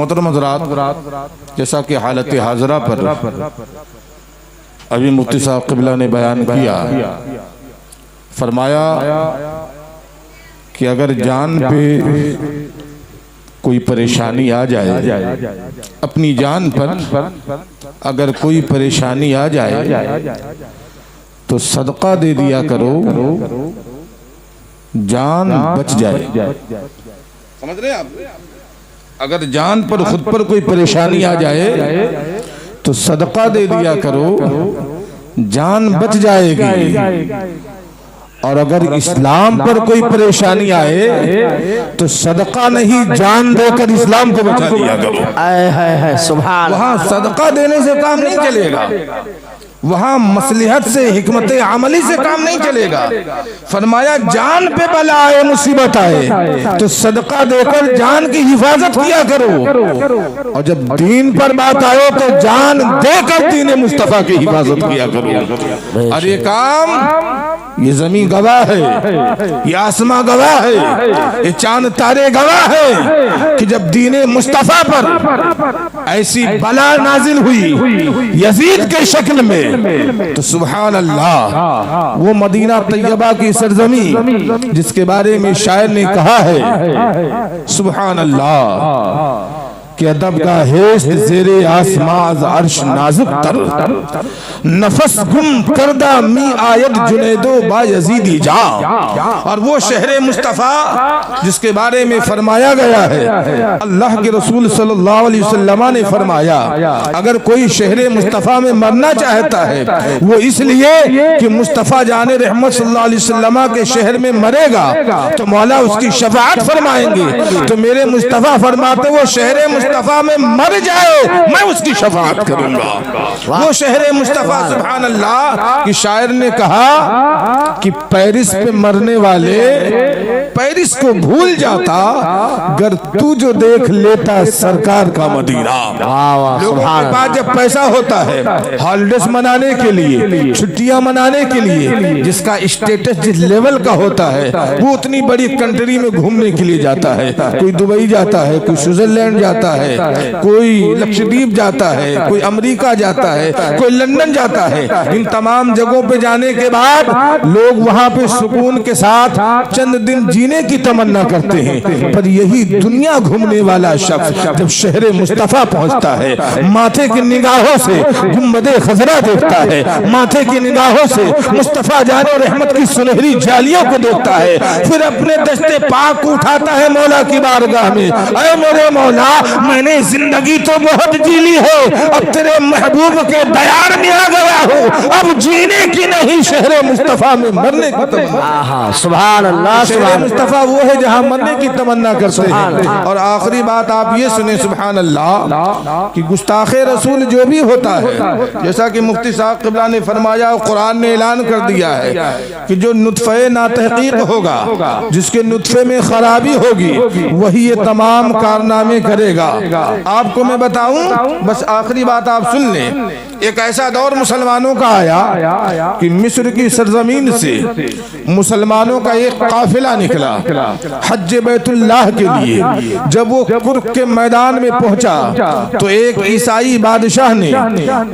मोहतरम हज़रात, जैसा कि हालत हाजरा पर अभी मुफ्ती साहब क़िबला ने बयान किया, फरमाया कि अगर जान पे कोई परेशानी आ जाए, अपनी जान पर अगर कोई परेशानी आ जाए तो सदका दे दिया करो, जान बच जाए। समझ रहे हैं आप? अगर जान पर खुद पर कोई परेशानी आ जाए तो सदका दे दिया करो, जान बच जाएगी। और अगर इस्लाम पर कोई परेशानी आए तो सदका नहीं, जान देकर इस्लाम को बचा दिया करो। सुभान। वहां सदका देने से काम नहीं चलेगा, वहां मसलिहत से, हिकमत अमली से काम नहीं चलेगा। फरमाया जान पे बला आए, मुसीबत आए तो सदका देकर जान की हिफाजत किया करो, और जब दीन पर बात आए तो जान देकर दीन मुस्तफा की हिफाजत किया करो। और ये काम, ये जमीन गवाह है, ये आसमां गवाह है, ये चांद तारे गवाह है कि जब दीन मुस्तफा पर ऐसी बला नाजिल हुई यजीद के शक्ल में, तो सुभान अल्लाह, वो मदीना तैयबा की सरजमी जिसके बारे में शायर ने कहा है, सुभान अल्लाह, कि अदब का हेस्त ज़ेरे आसमां अर्श नाजुक तर, नफस गुम करदा मी आयत जुनैदो बायजीदी जा। और वो शहर मुस्तफ़ा जिसके बारे में फरमाया गया है, अल्लाह के रसूल सल्लल्लाहु अलैहि वसल्लम ने फरमाया, अगर कोई शहर मुस्तफ़ा में मरना चाहता है वो इसलिए कि मुस्तफ़ा जाने रहमत सल्लल्लाहु अलैहि वसल्लम के शहर में मरेगा तो मौला उसकी शफाअत फरमाएंगे। तो मेरे मुस्तफ़ा फरमाते वो शहर मुस्तफ़ा में मर जाए मैं उसकी शफाअत करूंगा। वो शहर मुस्तफ़ा, सुभान अल्लाह, कि शायर ने कहा कि पेरिस पे मरने वाले पेरिस को भूल जाता, अगर तू जो देख लेता सरकार का मदीना। लोगों के पास जब पैसा होता है हॉलिडेज मनाने के लिए, छुट्टियां मनाने के लिए, जिसका स्टेटस जिस लेवल का होता है वो उतनी बड़ी कंट्री में घूमने के लिए जाता है। कोई दुबई जाता है, कोई स्विट्जरलैंड जाता है, कोई लक्षद्वीप जाता है, कोई अमेरिका जाता है, कोई लंदन जाता है। इन तमाम जगहों पे जाने के बाद लोग वहां पे सुकून के साथ चंद दिन जीने की तमन्ना करते हैं, पर यही दुनिया घूमने वाला शख्स जब शहर मुस्तफा पहुंचता है, माथे की निगाहों से गुंबदे खजरा देखता है, माथे की निगाहों से मुस्तफा जाने रहमत की सुनहरी जालियों को देखता है, फिर अपने दस्ते पाक को उठाता है मौला की बारगाह में, अरे मेरे मौला, मैंने जिंदगी तो बहुत जी ली है, अब तेरे महबूब के दयार में आ गया हूँ, अब जीने की नहीं शहर मुस्तफा में मरने की तमन्ना। सुभान अल्लाह। शहर मुस्तफा वो है जहाँ मरने की तमन्ना करते हैं। और आखिरी बात आप ये सुने, सुभान अल्लाह, कि गुस्ताखे रसूल जो भी होता है, जैसा कि मुफ्ती साहब क़िबला ने फरमाया, कुरान ने ऐलान कर दिया है कि जो नुत्फ़े नातहक़ीक़ होगा, जिसके नुत्फ़े में खराबी होगी, वही ये तमाम कारनामे करेगा। आपको मैं बताऊं, बस आखिरी बात आप सुन लें। एक ऐसा दौर मुसलमानों का आया कि मिस्र की सरजमीन से मुसलमानों का एक काफिला निकला हज बैतुल्लाह के लिए। जब वो कुर्क के मैदान में पहुंचा तो एक ईसाई बादशाह ने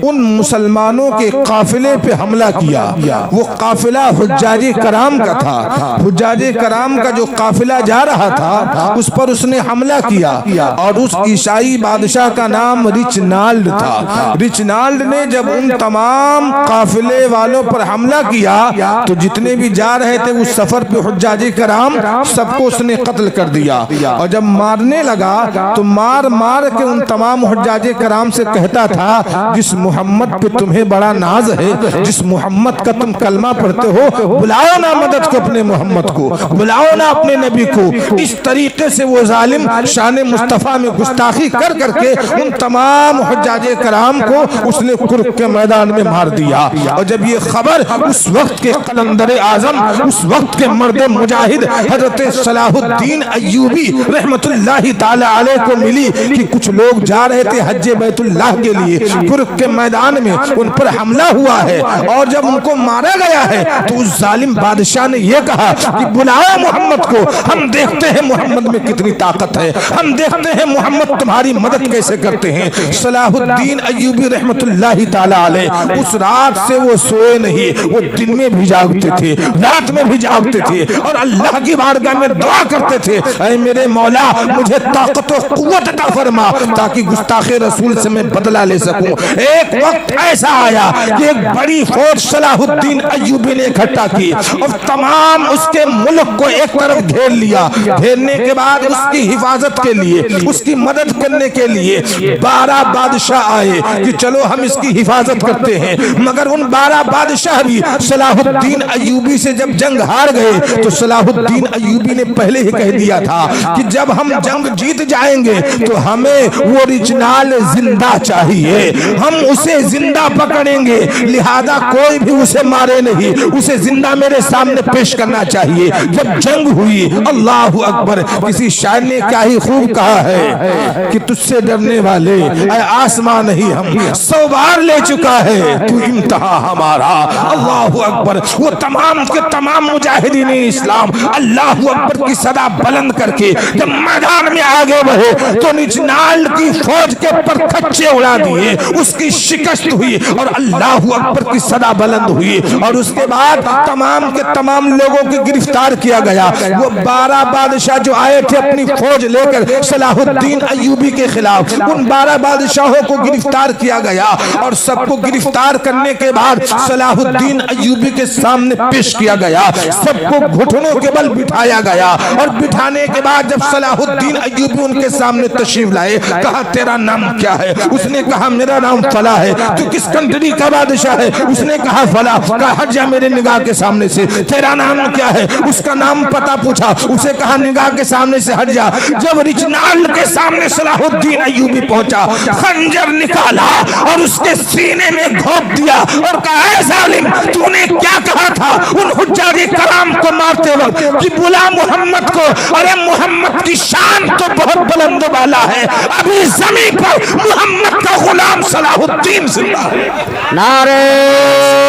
उन मुसलमानों के काफिले पे हमला किया। वो काफिला हुज्जाजे कराम का था। हुज्जाजे कराम का जो काफिला जा रहा था उस पर उसने हमला किया, और उस ईसाई बादशाह का नाम रिचनाल्ड था। रिचनाल्ड ने जब उन तमाम काफिले वालों पर हमला किया तो जितने भी जा रहे थे उस सफर पे हुज्जाजे कराम, सबको उसने कत्ल कर दिया। और जब मारने लगा तो मार मार के उन तमाम हुज्जाजे कराम से कहता था, जिस मोहम्मद पे तुम्हें बड़ा नाज है, जिस मोहम्मद का तुम कलमा पढ़ते हो, बुलाओ ना मदद को अपने मोहम्मद को, बुलाओ ना अपने नबी को। इस तरीके से वो जालिम शान मुस्तफा में गुस्ताखी कर करके उन तमाम हुज्जाजे कराम को उसने कुर्क के मैदान में मार दिया। और जब ये खबर उस वक्त के कलंदर आजम, उस वक्त के मर्द मुजाहिद हजरत सलाहुद्दीन अय्यूबी रहमतुल्लाहि ताला अलैह को मिली कि कुछ लोग जा रहे थे हज्जे बैतुल्लाह के लिए, कुर्क के मैदान में उन पर हमला हुआ है और जब उनको मारा गया है तो उस जालिम बादशाह ने यह कहा कि बुलाओ मोहम्मद को, हम देखते हैं मोहम्मद में कितनी ताकत है, हम देखते हैं मोहम्मद तुम्हारी मदद कैसे करते हैं। सलाहुद्दीन अय्यूबी रहमतुल्लाहि ताला अलैह उस रात से वो सोए नहीं, वो दिन में भी जागते थे, रात में भी जागते थे और अल्लाह की बारगाह में दुआ करते थे, ऐ मेरे मौला मुझे ताकत और कुव्वत अता फरमा ताकि गुस्ताखे रसूल से मैं बदला ले सकूं। एक वक्त ऐसा आया कि एक बड़ी फौज सलाहुद्दीन अय्यूबी ने इकट्ठा की और तमाम उसके मुल्क को एक तरफ घेर लिया। घेरने के बाद उसकी हिफाजत के लिए, उसकी मदद करने के लिए 12 बादशाह आए कि चलो हम इसकी हिफाजत करते हैं। मगर उन 12 बादशाह भी सलाहुद्दीन अय्यूबी से जब जंग हार गए तो सलाहुद्दीन अय्यूबी ने पहले ही कह दिया था कि जब हम जंग जीत जाएंगे तो हमें वो रिजनाल जिंदा चाहिए, हम उसे जिंदा पकड़ेंगे, लिहाजा कोई भी उसे मारे नहीं, उसे जिंदा मेरे सामने पेश करना चाहिए। जब जंग हुई, अल्लाह अकबर, किसी शायर ने क्या ही खूब कहा है कि तुझसे डरने वाले आसमां नहीं हम 100 बार ले चुका है तू इम्तिहान हमारा। अल्लाह अकबर। वो तमाम के तमाम मुजाहिदीन इस्लाम अल्लाह अकबर की सदा बुलंद करके जब मैदान में आगे बढ़े तो निजनाल की फौज के पर खच्चे उड़ा दिए, उसकी शिकस्त हुई और अल्लाह अकबर की सदा बुलंद हुई। और उसके बाद तमाम के तमाम लोगों को गिरफ्तार किया गया। वो 12 बादशाह जो आए थे अपनी फौज लेकर सलाहुद्दीन अय्यूबी के खिलाफ, उन 12 बादशाहों को गिरफ्तार किया गया और सबको गिरफ्तार करने के बाद सलाहुद्दीन अय्यूबी के सामने पेश किया गया, सबको घुटनों के बल बिठाया गया और बिठाने के बाद जब सलाहुद्दीन अय्यूबी उनके सामने तशरीफ लाए, कहा तेरा नाम क्या है? उसने कहा मेरा नाम फला है। तू किस कंट्री का बादशाह है? उसने कहा फला। कहा हट जा मेरे निगाह के सामने से। तेरा नाम क्या है? उसका नाम पता पूछा, उसे कहा निगाह के सामने से हट जा। जब रिजनाल के सामने सलाहुद्दीन अय्यूबी पहुंचा, खंजर निकाला और उसके सीने में घोंप दिया और कहा ऐ जालिम, तूने क्या कहा था उन हुज्जारे कलाम को मारते वक्त कि बुला मोहम्मद को? अरे मोहम्मद की शान तो बहुत बुलंद वाला है, अभी जमीन पर मोहम्मद का गुलाम सलाहुद्दीन जिंदा है। नारे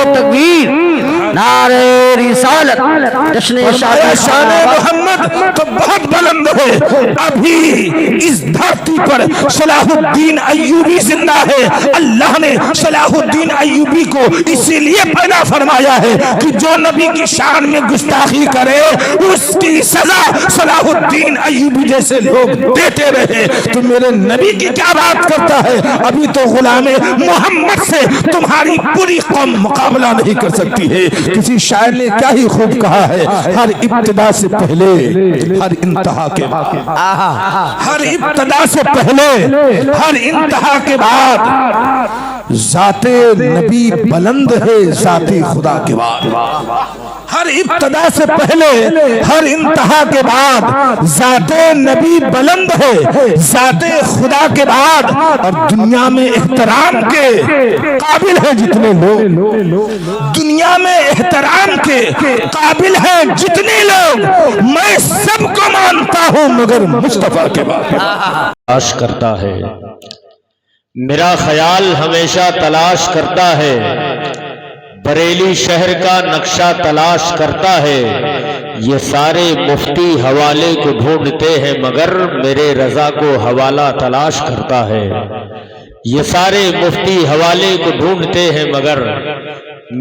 तकबीर, नारे रिसालत, जश्न शान मोहम्मद तो बहुत बुलंद है, अभी इस धरती पर सलाहुद्दीन अय्यूबी जिंदा है। अल्लाह ने सलाहुद्दीन अय्यूबी को इसीलिए पैदा फरमाया है कि जो नबी की शान में गुस्ताखी करे उसकी सजा सलाहुद्दीन अय्यूबी जैसे लोग देते रहे। तो मेरे नबी की क्या बात करता है? अभी तो गुलामे मोहम्मद से तुम्हारी पूरी कौम मुकाबला नहीं कर सकती है। किसी शायर ने क्या ही खूब कहा है, हर इब्तिदा से पहले हर इंतहा के बाद, हर इब्तिदा से पहले हर इंतहा के बाद जाते नबी बुलंद है जाते खुदा के बाद। हर इब्तिदा से पहले हर इंतहा के बाद जाते नबी बुलंद है जाते खुदा के बाद। और दुनिया में एहतराम के काबिल है जितने लोग, दुनिया में एहतराम के काबिल है जितने लोग, मैं सबको मानता हूं मगर मुस्तफा के बाद। तलाश करता है, मेरा ख्याल हमेशा तलाश करता है, बरेली शहर का नक्शा तलाश करता है। ये सारे मुफ्ती हवाले को ढूंढते हैं मगर मेरे रजा को हवाला तलाश करता है। ये सारे मुफ्ती हवाले को ढूंढते हैं मगर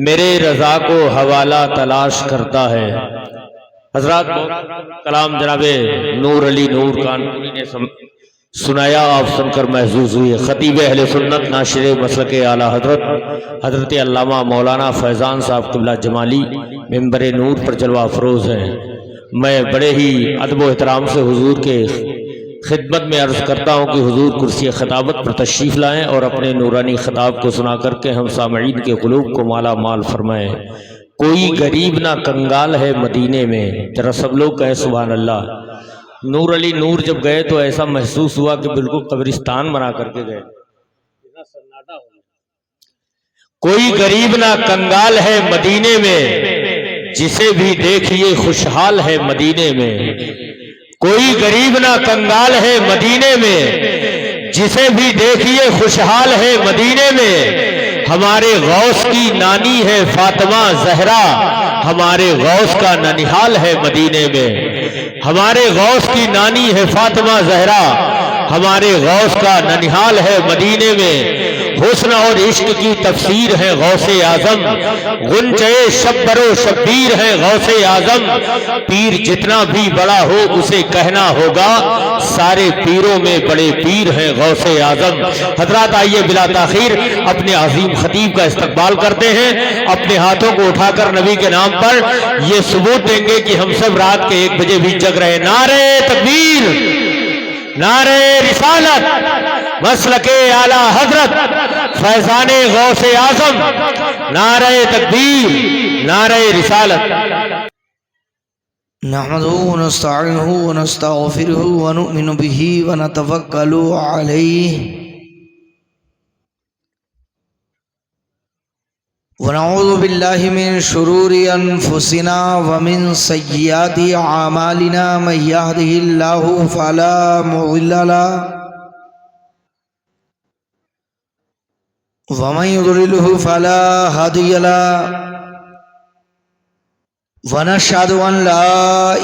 मेरे रजा को हवाला तलाश करता है। हजरत कलाम जनाबे नूर अली नूर कानपुरी ने सुनाया, आप सुनकर महसूस हुई। खतीब अहले सुन्नत नाशिर मसलक आला हजरत अल्लामा मौलाना फैज़ान साहब क़िबला जमाली मिंबर नूर पर जलवा अफरोज़ हैं। मैं बड़े ही अदब व एहतराम से हुजूर के खिदमत में अर्ज़ करता हूँ कि हुजूर कुर्सी खिताबत पर तशरीफ़ लाएँ और अपने नूरानी खिताब को सुना करके हम सामईन के क़ुलूब को माला माल फरमाएँ। कोई गरीब ना कंगाल है मदीने में, जरा सब लोग कहें सुभान अल्लाह। नूर अली नूर जब गए तो ऐसा महसूस हुआ कि बिल्कुल कब्रिस्तान बना करके गए, इतना सन्नाटा हो गया। कोई गरीब ना कंगाल है मदीने में, जिसे भी देखिए खुशहाल है मदीने में। कोई गरीब ना कंगाल है मदीने में, जिसे भी देखिए खुशहाल है मदीने में। हमारे गौस की नानी है फातिमा जहरा, हमारे गौस का ननिहाल है मदीने में। हमारे गौस की नानी है फातिमा जहरा, हमारे गौस का ननिहाल है मदीने में। हुस्न और इश्क की तफसीर है गौसे आजम, गुंचे शब्बरो शब्बीर है गौसे आजम। पीर जितना भी बड़ा हो उसे कहना होगा, सारे पीरों में बड़े पीर हैं गौसे आजम। हजरात आइए बिला ताखीर अपने अजीम खतीब का इस्तकबाल करते हैं। अपने हाथों को उठाकर नबी के नाम पर ये सबूत देंगे कि हम सब रात के 1 बजे भी जग रहे। नारे तकबीर, नारे रिसालत, मसलके आला हजरत फैजाने गौसे आजम, नारे तकबीर, नारे रिसालत। नहमदुहु व नस्तईनुहु व नस्तगफिरुहु व नुमिनु बिही व नतवक्कलु अलैहि व नऊज़ु बिल्लाहि मिन शुरूरि अनफुसिना व मिन सय्यिआति अमालिना। मन यहदिहिल्लाहु फला मुदिल्ल लहु व मन युद्लिलहु फला हादिय लहु। व नशहदु अन ला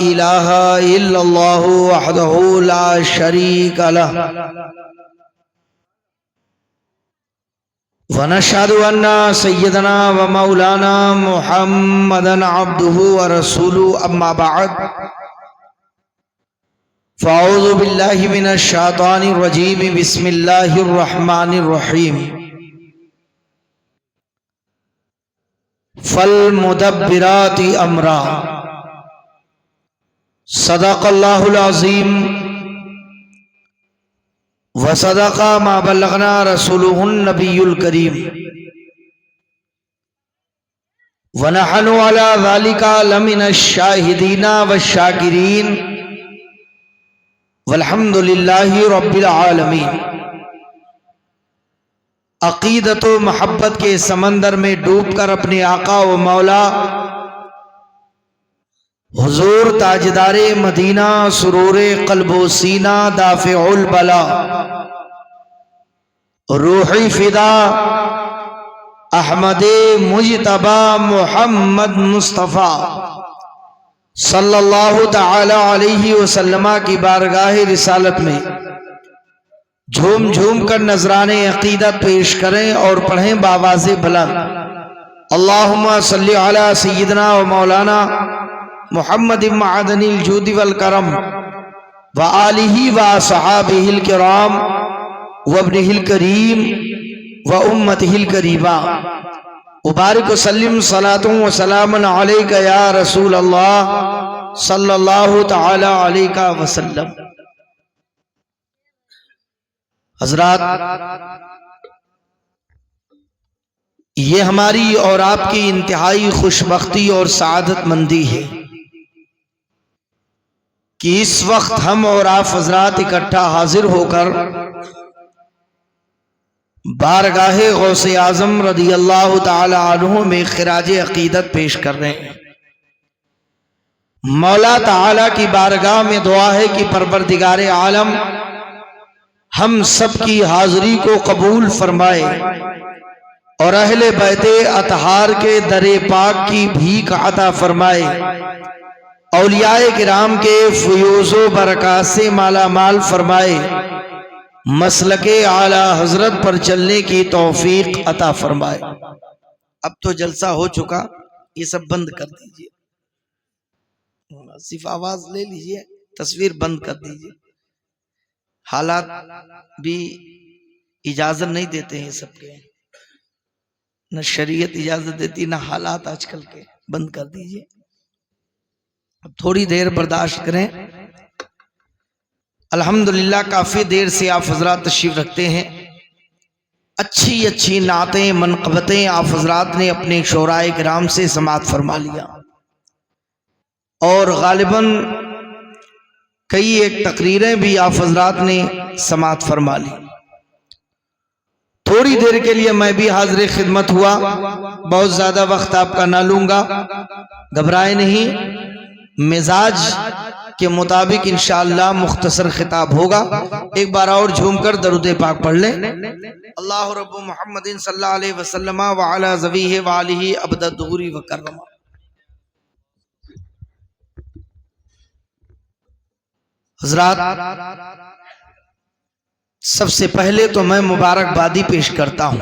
इलाहा इल्लल्लाहु वहदहु ला शरीका लहु व नशहदु अन्ना सय्यदना व मौलाना मुहम्मदन अब्दुहु व रसूलुहु। अम्मा बअद, फ़अऊज़ु बिल्लाहि मिनश शैतानिर रजीम। बिस्मिल्लाहिर रहमानिर रहीम। फल मुदब्बिराति अमरा। सदक़ल्लाहुल अज़ीम व सदक़ा मा बल्लग़ना रसूलुहुन नबियुल करीम व नहनु अला ज़ालिका लमिनश शाहिदीना व शाकिरीन वल्हम्दुलिल्लाहि रब्बिल आलमीन। अक़ीदत व मोहब्बत के समंदर में डूबकर अपने आका व मौला हुजूर ताजदारे मदीना सुरूरे क़ल्बो सीना दाफ़िउल बला रूही फिदा अहमदे मुजतबा मुहम्मद मुस्तफ़ा सल्लल्लाहु तआला अलैहि वसल्लम की बारगाह रिसालत में झूम झूम कर नजराने अकीदत पेश करें और पढ़ें बावाज़े बुलंद। अल्लाहुम्मा सल्लि अला सय्यिदना व मौलाना मुहम्मद मअदनिल जूदि वल करम व आलिही व असहाबिहिल किराम व इब्निहिल करीम व उम्मतिहिल करीमा। उबारिक व सल्लिम सलातुन व सलामुन अलैका या रसूल अल्लाह सल्लल्लाहु तआला अलैका वसल्लम। हजरात, ये हमारी और आपकी इंतहाई खुशबख्ती और सआदतमंदी है कि इस वक्त हम और आप हजरात इकट्ठा हाजिर होकर बारगाहे गौसे आजम रदियल्लाहु ताला अन्हु में खिराज अकीदत पेश कर रहे हैं। मौला ताला की बारगाह में दुआ है कि परवरदिगारे आलम हम सब की हाजिरी को कबूल फरमाए और अहले बैते अतहार के दरे पाक की भीख अता फरमाए। औलियाए किराम के फयूज़ो बरक़ात से माला माल फरमाए। मसलके आला हजरत पर चलने की तौफीक अता फरमाए। अब तो जलसा हो चुका, ये सब बंद कर दीजिए, सिर्फ आवाज ले लीजिए, तस्वीर बंद कर दीजिए। हालात भी इजाजत नहीं देते हैं सबके, न शरीयत इजाजत देती न हालात आजकल के। बंद कर दीजिए, अब थोड़ी देर बर्दाश्त करें। अल्हम्दुलिल्लाह काफी देर से आप हजरात तशरीफ रखते हैं। अच्छी अच्छी नातें मनक़बतें आप हजरात ने अपने शोराए किराम से समाअत फरमा लिया और गालिबन कई एक तकरीरें भी आप हजरात ने समाअत फरमा ली। थोड़ी देर के लिए मैं भी हाजिर खिदमत हुआ, बहुत ज्यादा वक्त आपका ना लूंगा, घबराए नहीं। मिजाज के मुताबिक इंशाअल्लाह मुख्तसर खिताब होगा। एक बार और झूमकर दरूद पाक पढ़ लें। अल्लाह रब्बु मुहम्मदिन सल्लल्लाहु अलैहि वसल्लम व अला ज़वीहि व आलिहि अबदद दुहूरी व कररमा। हज़रात, सबसे पहले तो मैं मुबारकबादी पेश करता हूं।